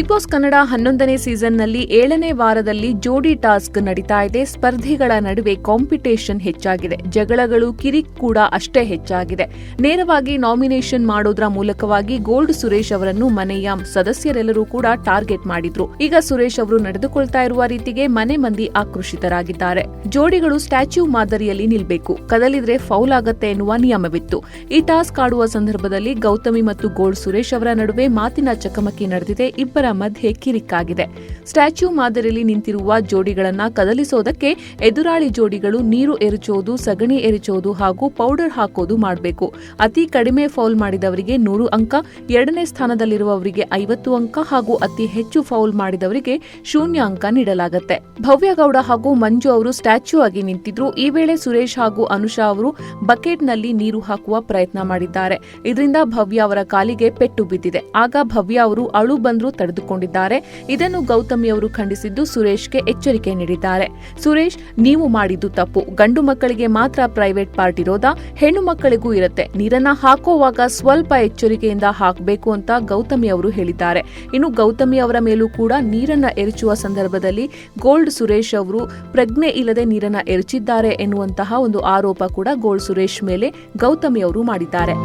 Big boss Kannada 11ನೇ ಸೀಸನ್ನಲ್ಲಿ 7ನೇ ವಾರದಲ್ಲಿ ಜೋಡಿ task ನಡೀತಾ ಇದೆ. ಸ್ಪರ್ಧಿಗಳ ನಡುವೆ ಕಾಂಪಿಟೇಷನ್ ಹೆಚ್ಚಾಗಿದೆ. ಜಗಳಗಳು ಕಿರಿಕ್ ಕೂಡ ಅಷ್ಟೇ ಹೆಚ್ಚಾಗಿದೆ. ನೇರವಾಗಿ ನಾಮಿನೇಷನ್ ಮಾಡೋದ್ರ ಮೂಲಕವಾಗಿ ಗೋಲ್ಡ್ ಸುರೇಶ್ ಅವರನ್ನು ಮನೆಯ ಸದಸ್ಯರೆಲ್ಲರೂ ಕೂಡ ಟಾರ್ಗೆಟ್ ಮಾಡಿದ್ರು. ಈಗ ಸುರೇಶ್ ಅವರು ನಡೆದುಕೊಳ್ತಾ ಇರುವ ರೀತಿಗೆ ಮನೆ ಮಂದಿ ಆಕ್ರೋಶಿತರಾಗಿದ್ದಾರೆ. ಜೋಡಿಗಳು ಸ್ಟ್ಯಾಚ್ಯೂ ಮಾದರಿಯಲ್ಲಿ ನಿಲ್ಬೇಕು, ಕದಲಿದ್ರೆ ಫೌಲ್ ಆಗತ್ತೆ ಎನ್ನುವ ನಿಯಮವಿತ್ತು. ಈ ಟಾಸ್ಕ್ ಆಡುವ ಸಂದರ್ಭದಲ್ಲಿ ಗೌತಮಿ ಮತ್ತು ಗೋಲ್ಡ್ ಸುರೇಶ್ ಅವರ ನಡುವೆ ಮಾತಿನ ಚಕಮಕಿ ನಡೆದಿದೆ. ಇಬ್ಬರ ಮಧ್ಯೆ ಕಿರಿಕಾಗಿದೆ. ಸ್ಟ್ಯಾಚ್ಯೂ ಮಾದರಿಯಲ್ಲಿ ನಿಂತಿರುವ ಜೋಡಿಗಳನ್ನ ಕದಲಿಸೋದಕ್ಕೆ ಎದುರಾಳಿ ಜೋಡಿಗಳು ನೀರು ಎರಚೋದು, ಸಗಣಿ ಎರಚೋದು ಹಾಗೂ ಪೌಡರ್ ಹಾಕೋದು ಮಾಡಬೇಕು. ಅತಿ ಕಡಿಮೆ ಫೌಲ್ ಮಾಡಿದವರಿಗೆ 100 ಅಂಕ, ಎರಡನೇ ಸ್ಥಾನದಲ್ಲಿರುವವರಿಗೆ 50 ಅಂಕ ಹಾಗೂ ಅತಿ ಹೆಚ್ಚು ಫೌಲ್ ಮಾಡಿದವರಿಗೆ 0 ಅಂಕ ನೀಡಲಾಗುತ್ತೆ. ಭವ್ಯ ಗೌಡ ಹಾಗೂ ಮಂಜು ಅವರು ಸ್ಟ್ಯಾಚ್ಯೂ ಆಗಿ ನಿಂತಿದ್ರು. ಈ ವೇಳೆ ಸುರೇಶ್ ಹಾಗೂ ಅನುಷಾ ಅವರು ಬಕೆಟ್ನಲ್ಲಿ ನೀರು ಹಾಕುವ ಪ್ರಯತ್ನ ಮಾಡಿದ್ದಾರೆ. ಇದರಿಂದ ಭವ್ಯ ಅವರ ಕಾಲಿಗೆ ಪೆಟ್ಟು ಬಿದ್ದಿದೆ. ಆಗ ಭವ್ಯ ಅವರು ಅಳು ಬಂದ್ರು ತಡೆದುಕೊಂಡಿದ್ದಾರೆ. ಇದನ್ನು ಗೌತಮಿ ಅವರು ಖಂಡಿಸಿದ್ದು ಸುರೇಶ್ಗೆ ಎಚ್ಚರಿಕೆ ನೀಡಿದ್ದಾರೆ. ಸುರೇಶ್, ನೀವು ಮಾಡಿದ್ದು ತಪ್ಪು. ಗಂಡು ಮಕ್ಕಳಿಗೆ ಮಾತ್ರ ಪ್ರೈವೇಟ್ ಪಾರ್ಟ್ ಇರೋದಾ? ಹೆಣ್ಣು ಮಕ್ಕಳಿಗೂ ಇರುತ್ತೆ. ನೀರನ್ನ ಹಾಕುವಾಗ ಸ್ವಲ್ಪ ಎಚ್ಚರಿಕೆಯಿಂದ ಹಾಕಬೇಕು ಅಂತ ಗೌತಮಿ ಅವರು ಹೇಳಿದ್ದಾರೆ. ಇನ್ನು ಗೌತಮಿ ಅವರ ಮೇಲೂ ಕೂಡ ನೀರನ್ನ ಎರಚುವ ಸಂದರ್ಭದಲ್ಲಿ ಗೋಲ್ಡ್ ಸುರೇಶ್ ಅವರು ಪ್ರಜ್ಞೆ ಇಲ್ಲದೆ ನೀರನ್ನ ಎರಚಿದ್ದಾರೆ ಎನ್ನುವಂತಹ ಒಂದು ಆರೋಪ ಕೂಡ ಗೋಲ್ಡ್ ಸುರೇಶ್ ಮೇಲೆ ಗೌತಮಿ ಅವರು ಮಾಡಿದ್ದಾರೆ.